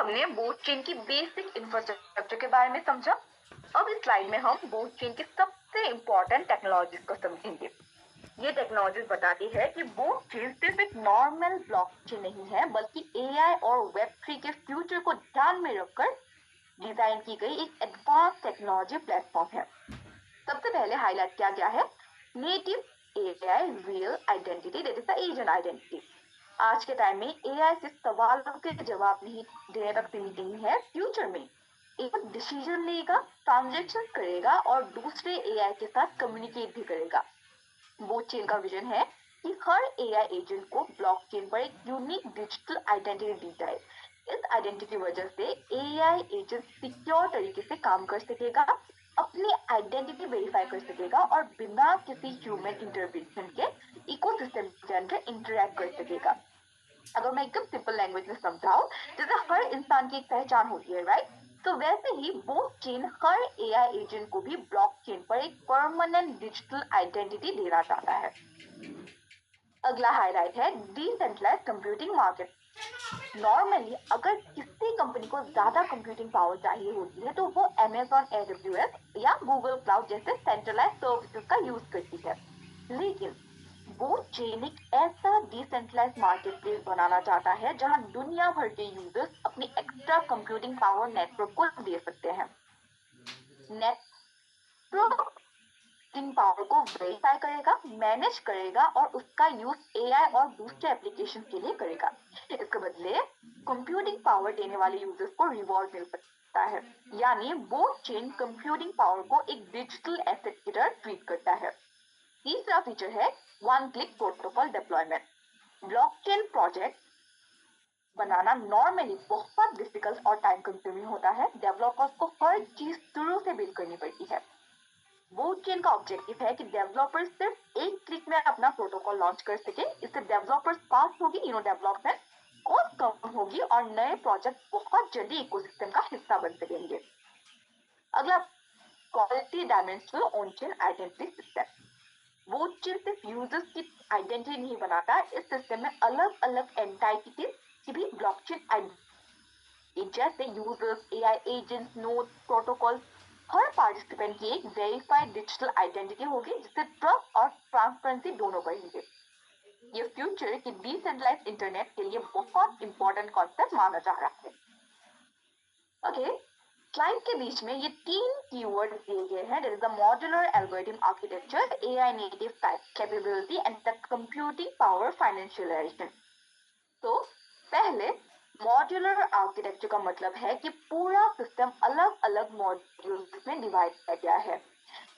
हमने boat chain की basic infrastructure के बारे में समझा। अब इस स्लाइड में हम बोट चेन की सबसे इम्पोर्टेंट टेक्नोलॉजीज को समझेंगे। ये टेक्नोलॉजीज बताती है कि बोट चेन सिर्फ एक नॉर्मल ब्लॉकचेन नहीं है, बल्कि एआई और वेब 3 के फ्यूचर को ध्यान में रखकर डिजाइन की गई एक एडवांस टेक्नोलॉजी प्लेटफॉर्म है। सबसे पहले हाईलाइट किया गया है native AI real identity, that is the agent identity. आज के टाइम में एआई सिर्फ सवालों के जवाब नहीं देने तक सीमित नहीं है। फ्यूचर में एक डिसीजन लेगा, ट्रांजेक्शन करेगा और दूसरे एआई के साथ कम्युनिकेट भी करेगा। बोटचेन का विजन है कि हर एआई एजेंट को ब्लॉकचेन पर एक यूनिक डिजिटल आइडेंटिटी दी जाए। इस आइडेंटिटी की वजह से एआई एजेंट सिक्योर तरीके से काम कर सकेगा, अपनी आइडेंटिटी वेरीफाई कर सकेगा और बिना किसी ह्यूमन इंटरवेंशन के इकोसिस्टम के अंदर इंटरेक्ट कर सकेगा। अगर मैं एकदम सिंपल लैंग्वेज में समझाऊं, जैसे हर इंसान की एक पहचान होती है, राइट? तो वैसे ही बोट चेन हर एआई एजेंट को भी ब्लॉकचेन पर एक परमानेंट डिजिटल आइडेंटिटी देना चाहता है। अगला हाईलाइट है डिसेंट्रलाइज कंप्यूटिंग मार्केट। नॉर्मली अगर किसी कंपनी को ज्यादा कंप्यूटिंग पावर चाहिए होती है तो वो Amazon AWS या गूगल क्लाउड जैसे सेंट्रलाइज सर्विसेज का यूज करती है। लेकिन वो चेन एक ऐसा डिसेंट्रलाइज मार्केट प्लेस बनाना चाहता है जहां दुनिया भर के यूजर्स अपनी एक्स्ट्रा कंप्यूटिंग पावर नेटवर्क को दे सकते हैं। नेटवर्क पावर को वेरीफाई करेगा, मैनेज करेगा और उसका यूज एआई और दूसरे एप्लीकेशन के लिए करेगा। इसके बदले कंप्यूटिंग पावर देने वाले यूजर्स को रिवॉर्ड मिल सकता है। यानी बोट चेन कंप्यूटिंग पावर को एक डिजिटल एसेट की तरह ट्रीट करता है। तीसरा फीचर है one click protocol deployment. Blockchain project बनाना नॉर्मली बहुत डिफिकल्ट और टाइम कंज्यूमिंग होता है। डेवलपर्स को हर चीज शुरू से बिल्ड करनी पड़ती है। बोटचेन का ऑब्जेक्टिव है कि डेवलपर्स सिर्फ एक क्लिक में अपना प्रोटोकॉल लॉन्च कर सके। इससे डेवलपर्स फास्ट होगी, डेवलपमेंट कॉस्ट कम होगी और नए प्रोजेक्ट बहुत जल्दी इकोसिस्टम का हिस्सा बन सकेंगे। अगला quality dimensional on chain identity system. Botchain सिर्फ यूजर्स की आइडेंटिटी नहीं बनाता, इस सिस्टम में अलग अलग एंटिटीज की भी ब्लॉकचेन आइडेंटिटी जैसे users, AI agents, nodes, protocol, हर पार्टिसिपेंट की एक वेरीफाइड डिजिटल आइडेंटिटी होगी जिससे ट्रस्ट और ट्रांसपेरेंसी दोनों बढ़ेंगे। ये फ्यूचर की डिसेंट्रलाइज्ड इंटरनेट के लिए बहुत इंपॉर्टेंट कॉन्सेप्ट माना जा रहा है। ओके, स्लाइड के बीच में ये तीन कीवर्ड दिए गए हैं, that is the modular algorithm architecture, AI native capability and the computing power financialisation. तो पहले मॉड्यूलर आर्किटेक्चर का मतलब है कि पूरा सिस्टम अलग अलग मॉड्यूल्स में डिवाइड किया गया है।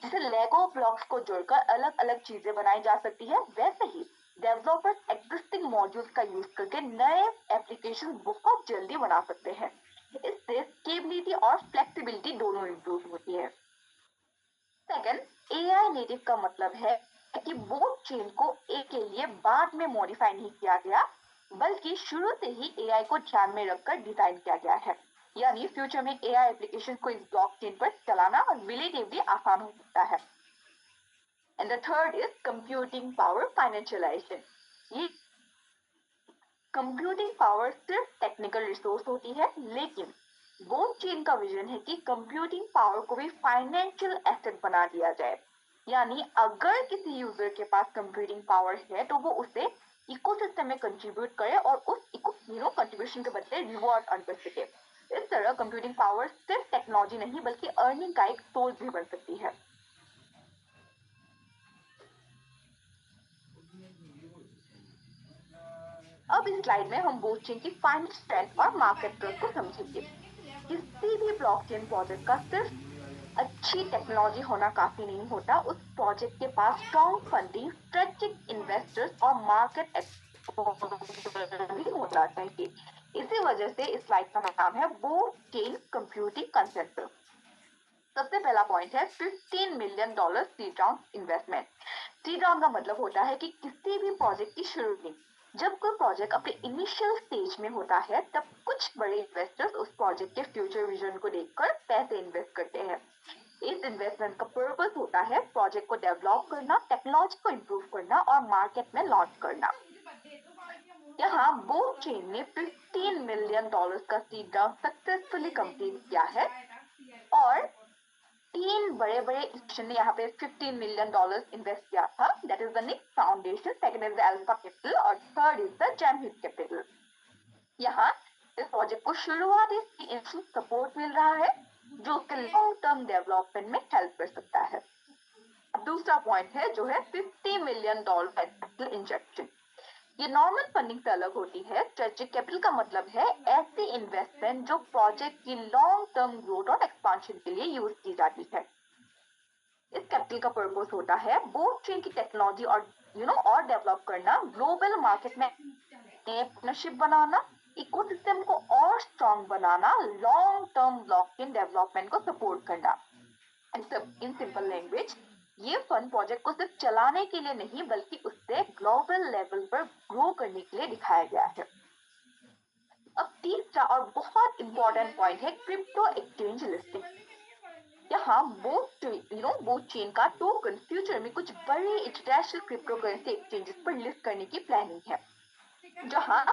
जैसे लेगो ब्लॉक्स को जोड़कर अलग अलग चीजें बनाई जा सकती है, वैसे ही डेवलपर्स एग्जिस्टिंग मॉड्यूल्स का यूज करके नए एप्लीकेशन बहुत जल्दी बना सकते हैं। इससे स्केलेबिलिटी और फ्लेक्सिबिलिटी दोनों इंप्रूव होती है। सेकंड, एआई नेटिव का मतलब है कि बोट चेन को ए के लिए बाद में मॉडिफाई नहीं किया गया, बल्कि शुरू से ही एआई को ध्यान में रखकर डिजाइन किया गया है। यानी फ्यूचर में एआई एप्लीकेशन को इस ब्लॉकचेन पर चलाना रिलेटिवली आसान हो सकता है। And the third is computing power financialisation. ये कंप्यूटिंग पावर सिर्फ टेक्निकल रिसोर्स होती है, लेकिन ब्लॉकचेन का विजन है कि कंप्यूटिंग पावर को भी फाइनेंशियल एसेट बना दिया जाए। यानी अगर किसी यूजर के पास कंप्यूटिंग पावर है तो वो उसे इकोसिस्टम में कंट्रीब्यूट करे और उस कंट्रीब्यूशन के बदले रिवॉर्ड अर्न कर सके। इस तरह कंप्यूटिंग पावर सिर्फ टेक्नोलॉजी नहीं बल्कि अर्निंग का एक सोर्स भी बन सकती है। अब इस स्लाइड में हम ब्लॉकचेन की फाइनल स्ट्रेंथ और मार्केट ट्रस्ट को समझेंगे। किसी भी ब्लॉकचेन प्रोजेक्ट का सिर्फ अच्छी टेक्नोलॉजी होना काफी नहीं होता, उस प्रोजेक्ट के पास स्ट्रॉन्ग फंडिंग, स्ट्रेटेजिक इन्वेस्टर्स और मार्केट भी होना चाहिए। इसी वजह से इस स्लाइड का नाम है ब्लॉकचेन कंप्यूटिंग कंसेंसस। सबसे पहला पॉइंट है $15 million seed round investment. Seed round का मतलब होता है कि किसी भी प्रोजेक्ट की शुरुआत, जब कोई प्रोजेक्ट अपने इनिशियल स्टेज में होता है, तब कुछ बड़े इन्वेस्टर्स उस प्रोजेक्ट के फ्यूचर विजन को देखकर पैसे इन्वेस्ट करते हैं। इस इन्वेस्टमेंट का पर्पस होता है प्रोजेक्ट को डेवलप करना, टेक्नोलॉजी को इम्प्रूव करना और मार्केट में लॉन्च करना। यहाँ ब्लॉकचेन ने $15 मिलियन का सीड राउंड सक्सेसफुली कंप्लीट किया है और 3 बड़े बड़े इंस्टीट्यूशन ने यहाँ पे $15 मिलियन इन्वेस्ट किया था. That is the Nix Foundation, second is the Alpha Capital और थर्ड इज द जैमहिट कैपिटल. यहाँ इस प्रोजेक्ट को शुरुआती इनिशियल सपोर्ट मिल रहा है जो उसके लॉन्ग टर्म डेवलपमेंट में हेल्प कर सकता है. दूसरा पॉइंट है जो है $50 मिलियन कैपिटल इंजेक्शन. ये नॉर्मल फंडिंग से अलग होती है. स्ट्रेटेजिक कैपिटल का मतलब है ऐसी इन्वेस्टमेंट जो प्रोजेक्ट की लॉन्ग टर्म ग्रोथ और एक्सपांशन के लिए यूज की जाती है. इस कैपिटल का पर्पस होता है ब्लॉकचेन की टेक्नोलॉजी और और डेवलप करना, ग्लोबल मार्केट में पार्टनरशिप बनाना, इकोसिस्टम को और स्ट्रॉन्ग बनाना, लॉन्ग टर्म ब्लॉकचेन डेवलपमेंट को सपोर्ट करना. इन सिंपल लैंग्वेज, ये फंड प्रोजेक्ट को सिर्फ चलाने के लिए नहीं बल्कि उससे ग्लोबल लेवल पर ग्रो करने के लिए दिखाया गया है. अब तीसरा और बहुत इंपॉर्टेंट पॉइंट है क्रिप्टो एक्सचेंज लिस्टिंग. यहाँ बोथ चेन का टोकन फ्यूचर में कुछ बड़े इंटरनेशनल क्रिप्टो करेंसी एक्सचेंजेस पर लिस्ट करने की प्लानिंग है. जहाँ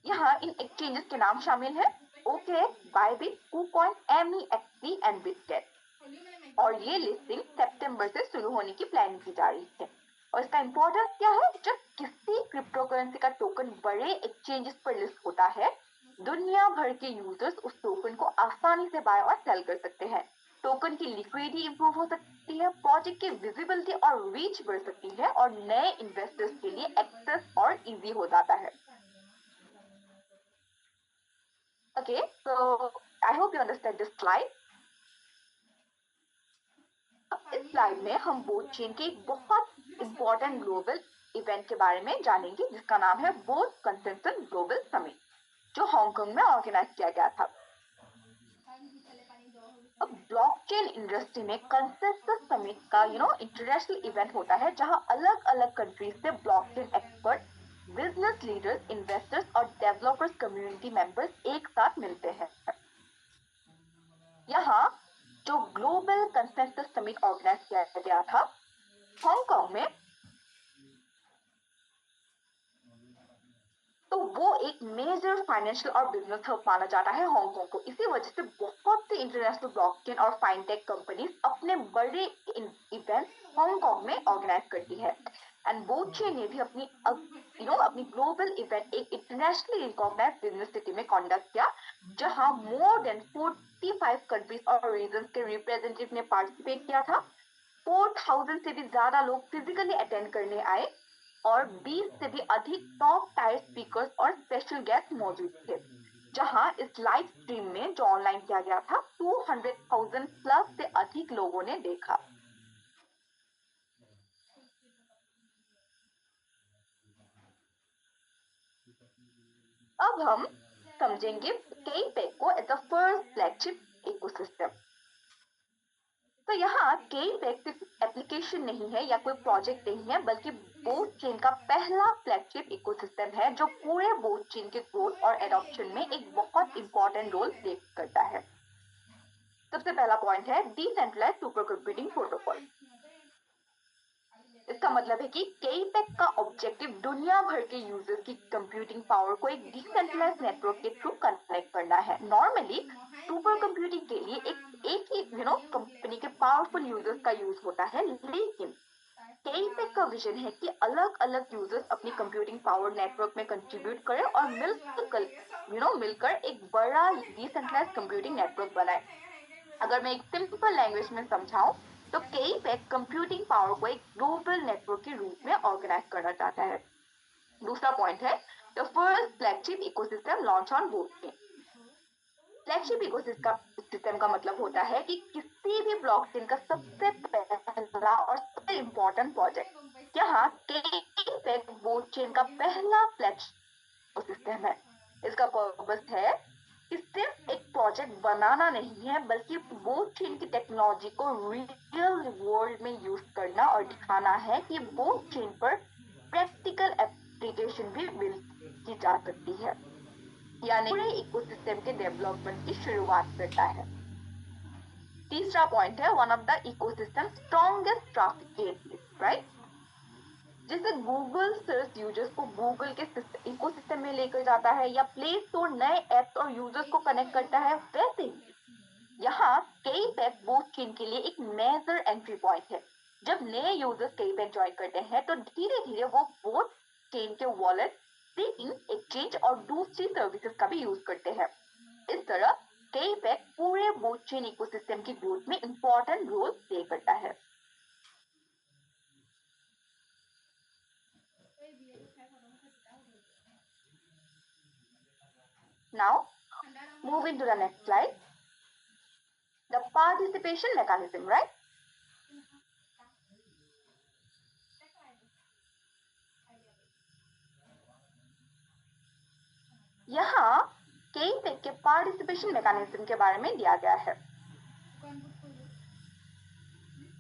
यहाँ इन एक्सचेंजेस के नाम शामिल है OKX, Bybit, KuCoin, MEXC and Bitget. और ये लिस्टिंग सितंबर से शुरू होने की प्लानिंग की जा रही है. और इसका इम्पोर्टेंस क्या है? जब किसी क्रिप्टो करेंसी का टोकन बड़े एक्सचेंजेस पर लिस्ट होता है, दुनिया भर के यूजर्स उस टोकन को आसानी से बाय और सेल कर सकते हैं. टोकन की लिक्विडिटी इंप्रूव हो सकती है, प्रोजेक्ट की विजिबिलिटी और रीच बढ़ सकती है और नए इन्वेस्टर्स के लिए एक्सेस और इजी हो जाता है. Okay, so I hope you understand this slide. इस स्लाइड में हम बोथ चेन के एक बहुत इंपॉर्टेंट ग्लोबल इवेंट के बारे में जानेंगे जिसका नाम है बोथ कंसेंसस ग्लोबल समिट, जो हांगकांग में ऑर्गेनाइज किया गया था. अब ब्लॉकचेन इंडस्ट्री में कंसेंसस समिट का इंटरनेशनल इवेंट होता है जहां अलग अलग कंट्रीज से blockchain expert, business leaders, investors और डेवलपर्स कम्युनिटी मेंबर्स एक साथ मिलते हैं. यहाँ जो ग्लोबल कंसेंसस समिट ऑर्गेनाइज किया गया था हांगकांग में, तो वो एक मेजर फाइनेंशियल और बिजनेस हब माना जाता है हांगकांग को. इसी वजह से बहुत सी इंटरनेशनल ब्लॉकचेन और फाइनटेक कंपनीज अपने बड़े इवेंट हांगकांग में ऑर्गेनाइज करती है. एंड बोथ चेन ने भी अपनी ग्लोबल इवेंट एक इंटरनेशनली रिकॉग्नाइज्ड बिजनेस सिटी में कंडक्ट किया जहां मोर देन 45 कंट्रीज और रीजन्स के रिप्रेजेंटेटिव ने पार्टिसिपेट किया था. 4000 से भी ज्यादा लोग फिजिकली अटेंड करने आए और 20 से भी अधिक टॉप टायर स्पीकर्स और स्पेशल गेस्ट मौजूद थे. जहां इस लाइव स्ट्रीम में जो ऑनलाइन किया गया था 200,000 प्लस से अधिक लोगों ने देखा. अब हम समझेंगे KPEG को as a first flagship ecosystem. तो यहाँ KPEG सिर्फ एप्लीकेशन नहीं है या कोई प्रोजेक्ट नहीं है बल्कि बोथ चेन का पहला फ्लैगशिप इकोसिस्टम है जो पूरे बोथ चेन के ग्रोथ और एडॉप्शन में एक बहुत इंपॉर्टेंट रोल प्ले करता है. सबसे पहला पॉइंट है डिसेंट्रलाइज्ड सुपर कंप्यूटिंग प्रोटोकॉल. इसका मतलब है कि KPEG का ऑब्जेक्टिव दुनिया भर के यूजर्स की कंप्यूटिंग पावर को एक डिसेंट्रलाइज्ड नेटवर्क के थ्रू कनेक्ट करना है. नॉर्मली सुपर कंप्यूटिंग के लिए एक ही कंपनी के पावरफुल यूजर्स का यूज होता है, लेकिन KPEG का विजन है कि अलग अलग यूजर्स अपनी कंप्यूटिंग पावर नेटवर्क में कंट्रीब्यूट करें और मिलकर एक बड़ा डिसेंट्रलाइज्ड कंप्यूटिंग नेटवर्क बनाए. अगर मैं एक सिंपल लैंग्वेज में समझाऊं तो KPEG कंप्यूटिंग पावर को एक ग्लोबल नेटवर्क के रूप में ऑर्गेनाइज करना चाहता है. दूसरा पॉइंट है the first flagship ecosystem launch on both chain. Flagship ecosystem का मतलब होता है कि किसी भी ब्लॉकचेन का सबसे पहला और सबसे इम्पोर्टेंट प्रोजेक्ट. यहाँ KPEG बोथ चेन का पहला फ्लैगशिप इकोसिस्टम है. इसका पर्पस है कि सिर्फ एक प्रोजेक्ट बनाना नहीं है बल्कि बोथ चेन की टेक्नोलॉजी को रियल वर्ल्ड में यूज करना और दिखाना है कि बोथ चेन पर प्रैक्टिकल एप्लीकेशन भी बिल्ड की जा सकती है, यानी पूरे इकोसिस्टम के डेवलपमेंट की शुरुआत करता है. तीसरा पॉइंट है one of the ecosystem strongest traffic gateway, right. जैसे गूगल सर्च यूजर्स को गूगल के इकोसिस्टम में लेकर जाता है या प्ले स्टोर नए एप्स और यूजर्स को कनेक्ट करता है, वैसे ही यहाँ कई पैक बूथ चेन के लिए एक मेजर एंट्री पॉइंट है। जब नए यूजर्स कई पैक ज्वाइन करते हैं तो धीरे धीरे वो बोथ चेन के वॉलेट, स्टेकिंग, एक्सचेंज और दूसरी सर्विसेज का भी यूज करते हैं। इस तरह कई पैक पूरे बोथ चेन इकोसिस्टम की ग्रोथ में इंपॉर्टेंट रोल प्ले करता है। Now, moving to the next slide. The participation mechanism, right? यहाँ कई पैक के पार्टिसिपेशन मैकेनिज्म के बारे में दिया गया है।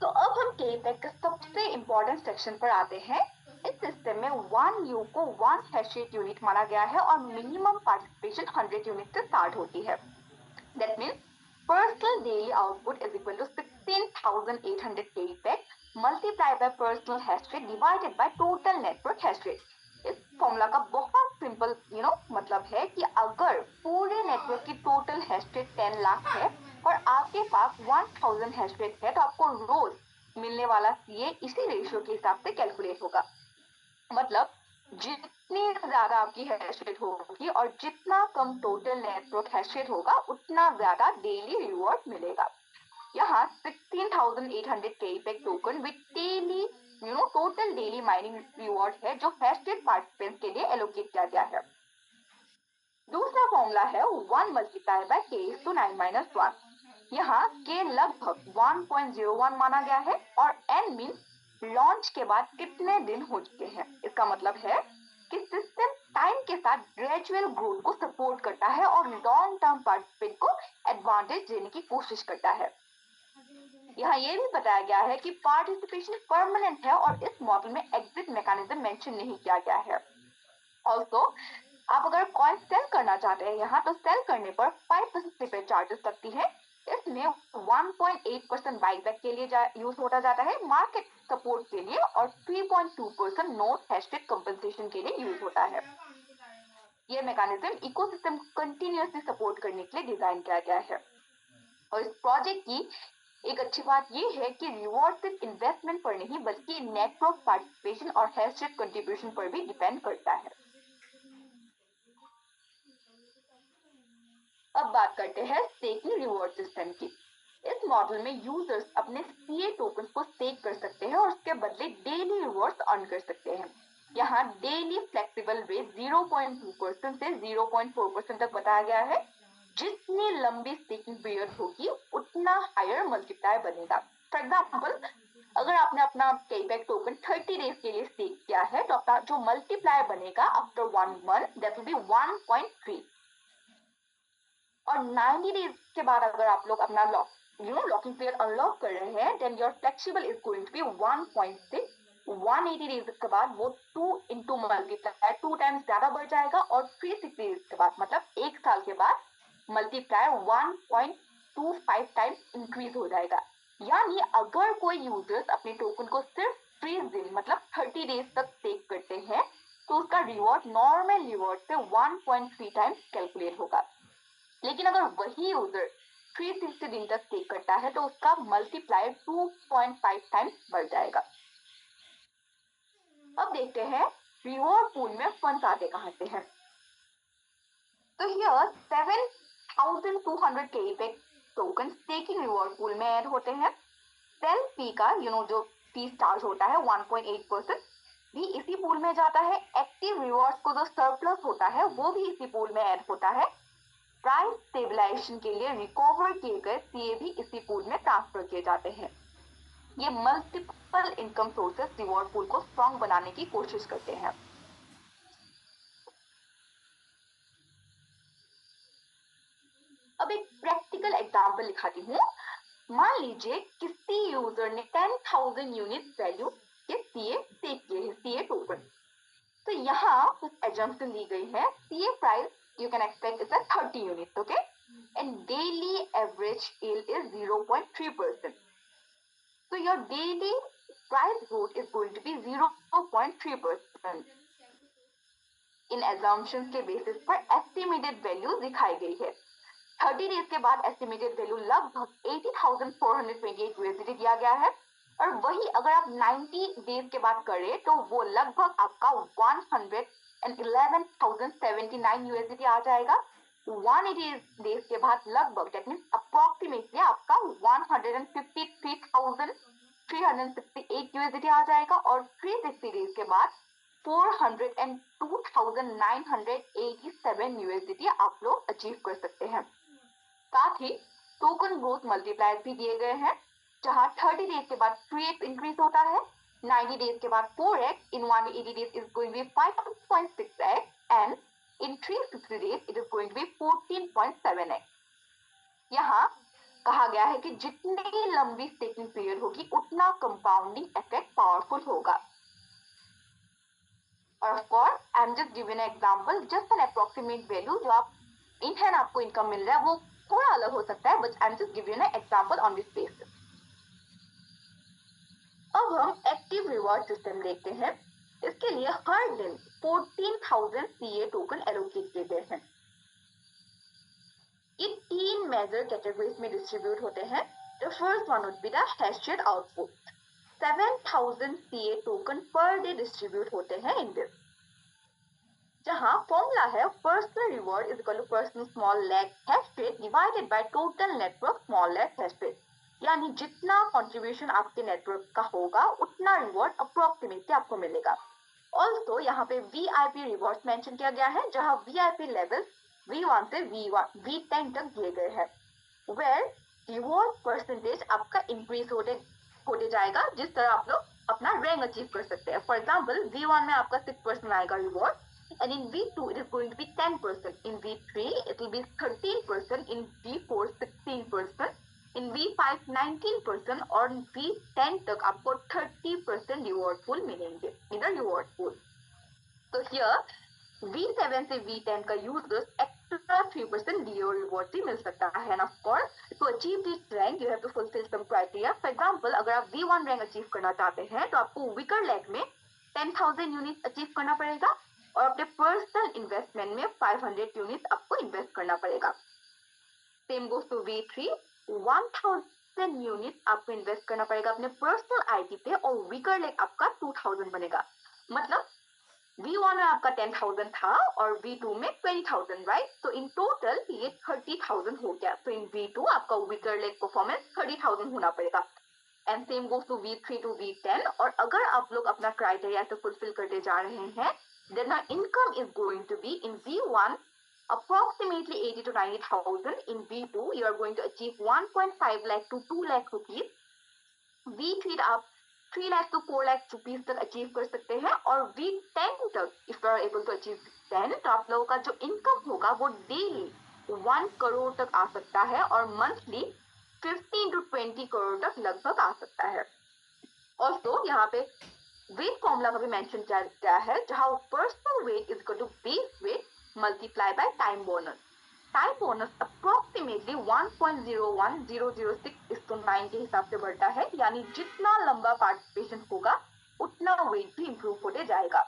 तो अब हम कई पैक के सबसे इम्पोर्टेंट सेक्शन पर आते हैं। इस सिस्टम में 1 U को 1 हैश रेट यूनिट माना गया है और मिनिमम पार्टिसिपेशन 100 यूनिट से स्टार्ट होती है। That means personal daily output is equal to 16,800 kpec multiplied by personal hash rate divided by total network hash rate. इस फॉर्मूला का बहुत सिंपल मतलब है कि अगर पूरे नेटवर्क की टोटल हैश रेट 10 लाख है और आपके पास 1000 हैश रेट है तो आपको रोज मिलने वाला सीए इसी रेशियो के हिसाब से कैलकुलेट होगा। मतलब जितनी ज्यादा आपकी हैश रेट होगी और जितना कम टोटल नेटवर्क हैश रेट होगा उतना ज्यादा डेली रिवॉर्ड मिलेगा। यहाँ 16,800 kpec token with daily total daily mining reward है जो हैश रेट पार्टिसिपेंट्स के लिए एलोकेट किया गया है। दूसरा फॉर्मूला है 1 मल्टीप्लाई बाय k to 9-1। यहाँ k लगभग 1.01 माना गया है और n मीन्स लॉन्च के बाद कितने दिन हो चुके हैं। इसका मतलब है कि सिस्टम टाइम के साथ ग्रेजुअल ग्रोथ को सपोर्ट करता है और लॉन्ग टर्म पार्टिसिपेंट को एडवांटेज देने की कोशिश करता है। यहाँ ये भी बताया गया है कि पार्टिसिपेशन परमानेंट है और इस मॉडल में एग्जिट मैकेनिज्म मेंशन नहीं किया गया है। ऑल्सो आप अगर कॉइन सेल करना चाहते हैं यहाँ तो सेल करने पर 5% प्रीपेड चार्जेस लगती है। इसमें 1.8% बाईबैक के लिए यूज होता जाता है, मार्केट सपोर्ट के लिए, और 3.2% नोट हैश रेट कंपनसेशन के लिए यूज होता है। ये मैकेनिज्म इकोसिस्टम को कंटिन्यूअसली सपोर्ट करने के लिए डिजाइन किया गया है। और इस प्रोजेक्ट की एक अच्छी बात ये है कि रिवॉर्ड सिर्फ इन्वेस्टमेंट पर नहीं बल्कि नेटवर्क पार्टिसिपेशन और हैश रेट कंट्रीब्यूशन पर भी डिपेंड करता है। अब बात करते हैं स्टेकिंग रिवॉर्ड सिस्टम की। इस मॉडल में यूजर्स अपने सीए टोकन को स्टेक कर सकते हैं और उसके बदले डेली रिवॉर्ड्स अर्न कर सकते हैं। यहाँ डेली फ्लेक्सिबल रेट 0.2% से 0.4% तक बताया गया है। जितनी लंबी स्टेकिंग पीरियड होगी उतना हायर मल्टीप्लायर बनेगा। फॉर एग्जाम्पल अगर आपने अपना केपैक टोकन 30 डेज के लिए स्टेक किया है तो आपका जो मल्टीप्लायर बनेगा after 1 month that will be 1.3 और 90 डेज के बाद अगर आप लोग अपना लॉकिंग पीरियड अनलॉक कर रहे हैं then your flexible is going to be 1.6। 180 days के बाद वो 2 इंटू मल्टीप्लायर 2 टाइम्स ज्यादा बढ़ जाएगा और 360 डेज के बाद मतलब एक साल के बाद मल्टीप्लायर 1.25 टाइम्स इंक्रीज हो जाएगा। यानी अगर कोई यूजर्स अपने टोकन को सिर्फ 30 दिन मतलब 30 डेज तक स्टेक करते हैं तो उसका रिवॉर्ड नॉर्मल रिवॉर्ड से 1.3 टाइम्स कैलकुलेट होगा। लेकिन अगर वही यूजर 360 दिन तक स्टेक करता है तो उसका मल्टीप्लायर 2.5 टाइम्स बढ़ जाएगा। अब देखते हैं रिवॉर्ड पूल में फंड्स आते कहां से हैं। तो हियर 7,200 केपैक टोकन स्टेकिंग रिवॉर्ड पूल में ऐड होते हैं। सेल फी का जो फी चार्ज होता है 1.8% भी इसी पूल में जाता है। एक्टिव रिवॉर्ड्स को जो सरप्लस होता है वो भी इसी पूल में ऐड होता है। प्राइस स्टेबलाइजेशन के लिए रिकवर किए गए सीए भी इसी पूल में ट्रांसफर किए जाते हैं। ये multiple income sources reward pool को स्ट्रॉन्ग बनाने की कोशिश करते हैं। अब एक प्रैक्टिकल एग्जांपल दिखाती हूँ। मान लीजिए किसी यूजर ने 10,000 यूनिट वैल्यू के सीए स्टेक किए हैं, सीए टोकन। तो यहाँ कुछ एजम्पशन दी गई है। CA price you can expect is at 30 units, okay? And daily average yield is 0.3%. So your daily price growth is going to be 0.3%. In assumptions के basis पर estimated value दिखाई गई है। 30 days के बाद estimated value लगभग 80,428 USD दिया गया है, और वही अगर आप 90 days के बाद करें तो वो लगभग आपका 111,079 USD आ जाएगा। 180 days के बाद लगभग that means approximately आपका 153,368 USD आ जाएगा, और 360 days के बाद 402,987 USD आप लोग अचीव कर सकते हैं। साथ ही टोकन ग्रोथ मल्टीप्लायर भी दिए गए हैं, जहां 30 डेज के बाद 3x इंक्रीज होता है, 90 डेज के बाद 4x, in 180 days is going to be 5.6x, and in 360 days it is going to be 14.7x। यहाँ कहा गया है कि जितनी लंबी स्टेकिंग पीरियड होगी उतना कंपाउंडिंग इफेक्ट पावरफुल होगा। और of course I am just giving an example, just an approximate value, जो आप इन हैंड आपको इनकम मिल रहा है वो थोड़ा अलग हो सकता है, but I am just giving an example on this basis. अब हम एक्टिव रिवॉर्ड सिस्टम देखते हैं। इसके लिए हर दिन 14,000 CA टोकन एलोकेट किए गए हैं। ये 3 मेजर कैटेगरीज में डिस्ट्रीब्यूट होते हैं। The first one would be the hash rate output. 7,000 CA token per day distribute होते हैं इन दिस, जहां फॉर्मूला है personal reward is equal to personal small lag hash rate divided by total network small lag hash rate. यानी जितना contribution आपके network का होगा उतना रिवॉर्ड अप्रोक्सीमेटली आपको मिलेगा। ऑल्सो यहाँ पे VIP रिवॉर्ड मेंशन किया गया है, जहां VIP लेवल V1 से V10 तक दिए गए हैं, वेयर रिवॉर्ड परसेंटेज आपका इंक्रीज होते जाएगा जिस तरह आप लोग अपना रैंक अचीव कर सकते हैं। फॉर एग्जाम्पल V1 में आपका 6% आएगा reward, and in V2 it is going to be 10%, in V3 it will be 13%, in V4 16%, in V5 19%, और V10 तक आपको 30% रिवॉर्ड पूल मिलेंगे इन द रिवॉर्ड पूल। तो here V7 से V10 का यूजर्स एक्स्ट्रा 3% रिवॉर्ड भी मिल सकता है। And of course, to achieve this rank you have to fulfill some criteria. For example, अगर आप V1 रैंक अचीव करना चाहते हैं तो आपको वीकर लेग में 10,000 यूनिट अचीव करना पड़ेगा, और अपने पर्सनल इन्वेस्टमेंट में 500 यूनिट आपको इन्वेस्ट करना पड़ेगा। Same goes to V3, 1,000 unit आपको इन्वेस्ट करना पड़ेगा अपने पर्सनल आईडी पे, और वीकर लेग आपका 2,000 बनेगा। मतलब V1 में आपका 10,000 था और V2 में 20,000, राइट? तो इन टोटल ये 30,000 हो गया। तो इन V2 आपका वीकर लेग परफॉर्मेंस 30,000 होना पड़ेगा। And same goes to V3 to V10। और अगर आप लोग अपना क्राइटेरिया से फुलफिल करते जा रहे हैं, then our income is going to be in V1 approximately 80 to 90,000. In V2 you are going to achieve 1.5 lakh to 2 lakh rupees. V3 आप 3 lakh to 4 lakh rupees तक अचीव कर सकते हैं, और V10 तक if you are able to achieve 10 तो आप लोगों का जो इनकम होगा वो डेली 1 करोड़ तक आ सकता है, और मंथली 15 to 20 करोड़ तक लगभग आ सकता है। ऑल्सो यहाँ पे वेट फॉर्मूला का भी मेंशन किया गया है, जहां personal weight is equal to base weight multiply by time bonus. Time bonus approximately 1.01006:9 के हिसाब से बढ़ता है, यानी जितना लंबा पार्टिसिपेशन होगा उतना वेट भी इंप्रूव होते जाएगा।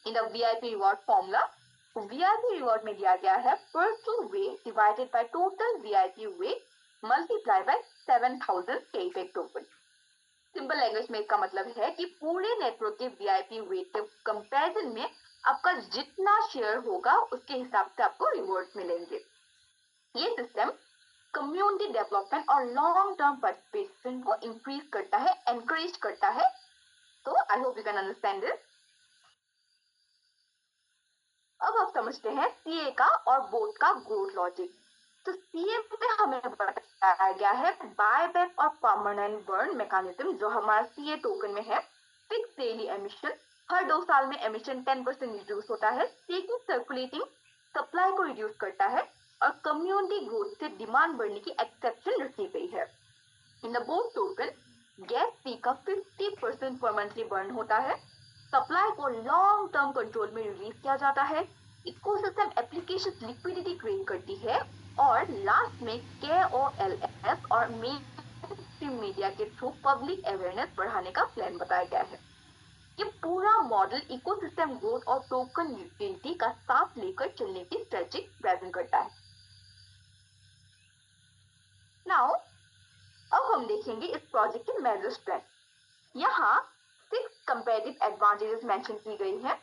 In the VIP reward formula, VIP reward में दिया गया है personal weight divided by total VIP weight multiply by 7,000 कैपेक टोकन। सिंपल लैंग्वेज में इसका मतलब है कि पूरे नेटवर्क के VIP वेट के कंपैरिजन में आपका जितना शेयर होगा उसके हिसाब से आपको रिवॉर्ड मिलेंगे। ये सिस्टम कम्युनिटी डेवलपमेंट और लॉन्ग टर्म पार्टिसिपेशन को इंक्रीज करता है, एनकरेज करता है। तो I hope you can understand this. अब आप समझते हैं CA का और बोट का ग्रोथ लॉजिक। तो CA में हमें बताया गया है बायबैक और परमानेंट बर्न मैकेनिज्म, जो हमारा CA टोकन में है। फिक्स डेली एमिशन, हर 2 साल में एमिशन 10% रिड्यूस होता है। स्टेकिंग सर्कुलेटिंग सप्लाई को रिड्यूस करता है, और कम्युनिटी ग्रोथ से डिमांड बढ़ने की एक्सेप्शन रखी गई है। In the bot token gas fee का 50% पर मंथली बर्न होता है। सप्लाई को लॉन्ग टर्म कंट्रोल में रिलीज किया जाता है। इकोसिस्टम एप्लीकेशन लिक्विडिटी क्रिएट करती है, और लास्ट में KOLS और मेन स्ट्रीम मीडिया के थ्रू पब्लिक अवेयरनेस बढ़ाने का प्लान बताया गया है। ये पूरा मॉडल इकोसिस्टम ग्रोथ और टोकन यूटिलिटी का साथ लेकर चलने की स्ट्रेटजी प्रेजेंट करता है। नाउ अब हम देखेंगे इस प्रोजेक्ट के मेजर स्ट्रेंथ। यहाँ 6 कंपैरेटिव एडवांटेजेस मेंशन की गई हैं।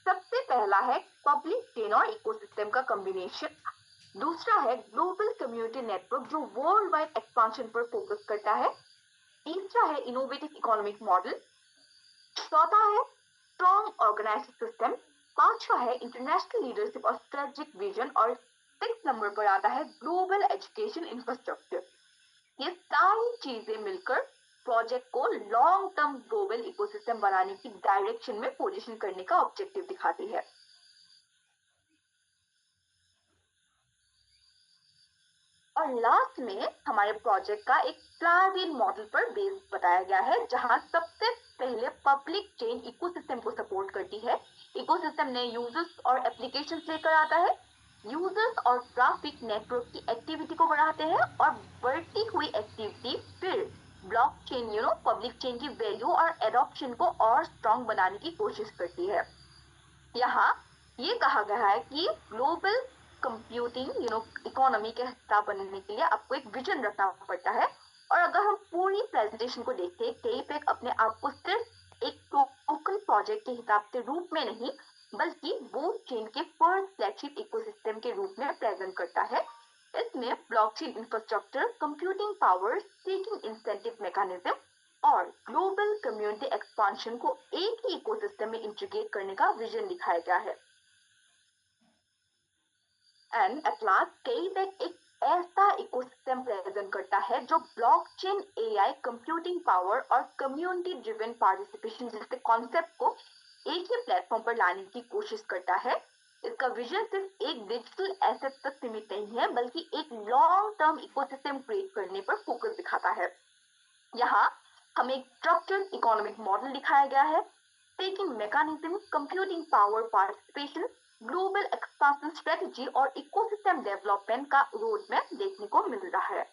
सबसे पहला है पब्लिक चेन और इकोसिस्टम का कॉम्बिनेशन। दूसरा है ग्लोबल कम्युनिटी नेटवर्क जो वर्ल्ड वाइड एक्सपांशन पर फोकस करता है। तीसरा है इनोवेटिव इकोनॉमिक मॉडल। चौथा है स्ट्रॉन्ग ऑर्गेनाइज्ड सिस्टम। पांचवा है इंटरनेशनल लीडरशिप और स्ट्रेटेजिक विजन। और 6 नंबर पर आता है ग्लोबल एजुकेशन इंफ्रास्ट्रक्चर। ये सारी चीजें मिलकर प्रोजेक्ट को लॉन्ग टर्म ग्लोबल इकोसिस्टम बनाने की डायरेक्शन में पोजीशन करने का ऑब्जेक्टिव दिखाती है। और लास्ट में हमारे प्रोजेक्ट का एक प्लाविन मॉडल पर बेस बताया गया है, जहां सबसे पहले पब्लिक चेन इकोसिस्टम को सपोर्ट करती है। इकोसिस्टम ने यूजर्स और एप्लीकेशंस लेकर आता है। यूजर्स और ट्रैफिक नेटवर्क की एक्टिविटी को बढ़ाते हैं और बढ़ती हुई एक्टिविटी फिर ब्लॉकचेन पब्लिक चेन की वैल्यू और एडॉप्शन को और स्ट्रॉन्ग बनाने की कोशिश करती है। यहाँ ये कहा गया है कि ग्लोबल कंप्यूटिंग इकोनॉमी के हिस्सा बनने के लिए आपको एक विजन रखना पड़ता है। और अगर हम पूरी प्रेजेंटेशन को देखें, टेपेक अपने आप को सिर्फ एक टोकन प्रोजेक्ट के हिसाब से रूप में नहीं बल्कि वो चेन के फर्स्ट फ्लैगशिप इकोसिस्टम के रूप में प्रेजेंट करता है। इसमें blockchain infrastructure, computing power, staking incentive mechanism और ग्लोबल कम्युनिटी एक्सपांशन को एक ही इकोसिस्टम में इंटीग्रेट करने का विजन दिखाया गया है। एंड एट लास्ट टेपेक एक ऐसा इकोसिस्टम प्रेजेंट करता है जो ब्लॉकचेन, एआई, कंप्यूटिंग पावर और कम्युनिटी ड्रिवन पार्टिसिपेशन जैसे कॉन्सेप्ट को एक ही प्लेटफॉर्म पर लाने की कोशिश करता है। इसका विजन सिर्फ एक डिजिटल एसेट तक सीमित नहीं है बल्कि एक लॉन्ग टर्म इकोसिस्टम क्रिएट करने पर फोकस दिखाता है। यहाँ हमें एक स्ट्रक्चर्ड इकोनॉमिक मॉडल दिखाया गया है। Taking mechanism, computing power participation, global expansion strategy और इकोसिस्टम डेवलपमेंट का रोड मैप देखने को मिल रहा है।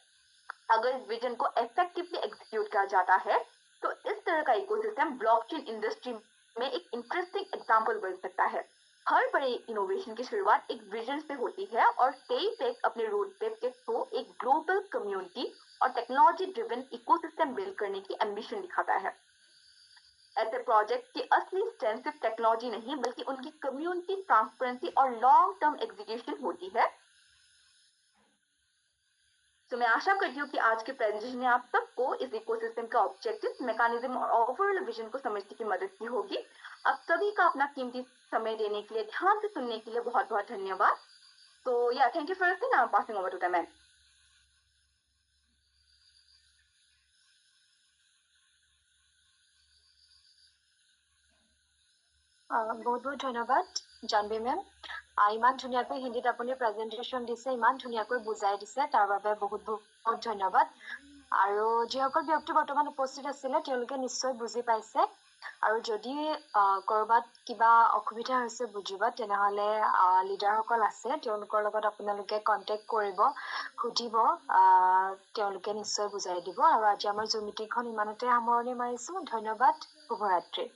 अगर इस विजन को इफेक्टिवली एग्जीक्यूट किया जाता है तो इस तरह का इकोसिस्टम ब्लॉकचेन इंडस्ट्री में एक इंटरेस्टिंग एग्जांपल बन सकता है। हर बड़े इनोवेशन की शुरुआत एक विजन से होती है और टेपेक अपने रोड मैप के थ्रू एक ग्लोबल कम्युनिटी और टेक्नोलॉजी ड्रिवन इकोसिस्टम बिल्ड करने की एम्बिशन दिखाता है। ऐसे प्रोजेक्ट की असली स्ट्रेंथ सिर्फ टेक्नोलॉजी नहीं बल्कि उनकी कम्युनिटी, ट्रांसपेरेंसी और लॉन्ग टर्म एग्जीक्यूशन होती है। तो मैं आशा करती हूँ कि आज के प्रेजेंटेशन में आप सबको इस इकोसिस्टम का ऑब्जेक्टिव, मैकेनिज्म और ओवरऑल विजन को समझने की मदद की होगी। आप सभी का अपना कीमती समय देने के लिए, ध्यान से सुनने के लिए बहुत बहुत धन्यवाद। तो yeah thank you for listening. I am passing over to the man. बहुत बहुत ধন্যবাদ জানবী মেম। ইমান ধুনীয়াকৈ হিন্দীত আপুনি প্ৰেজেণ্টেশ্যন দিছে, ইমান ধুনীয়াকৈ বুজাই দিছে, তাৰ বাবে বহুত বহুত ধন্যবাদ। আৰু যিসকল ব্যক্তি বৰ্তমান উপস্থিত আছিলে তেওঁলোকে নিশ্চয় বুজি পাইছে। আৰু যদি ক'ৰবাত কিবা অসুবিধা হৈছে বুজিব তেনেহ'লে লিডাৰসকল আছে, তেওঁলোকৰ লগত আপোনালোকে কণ্টেক্ট কৰিব, সুধিব, তেওঁলোকে নিশ্চয় বুজাই দিব। আৰু আজি আমাৰ জুম মিটিংখন ইমানতে সামৰণি মাৰিছোঁ। ধন্যবাদ, শুভৰাত্ৰি।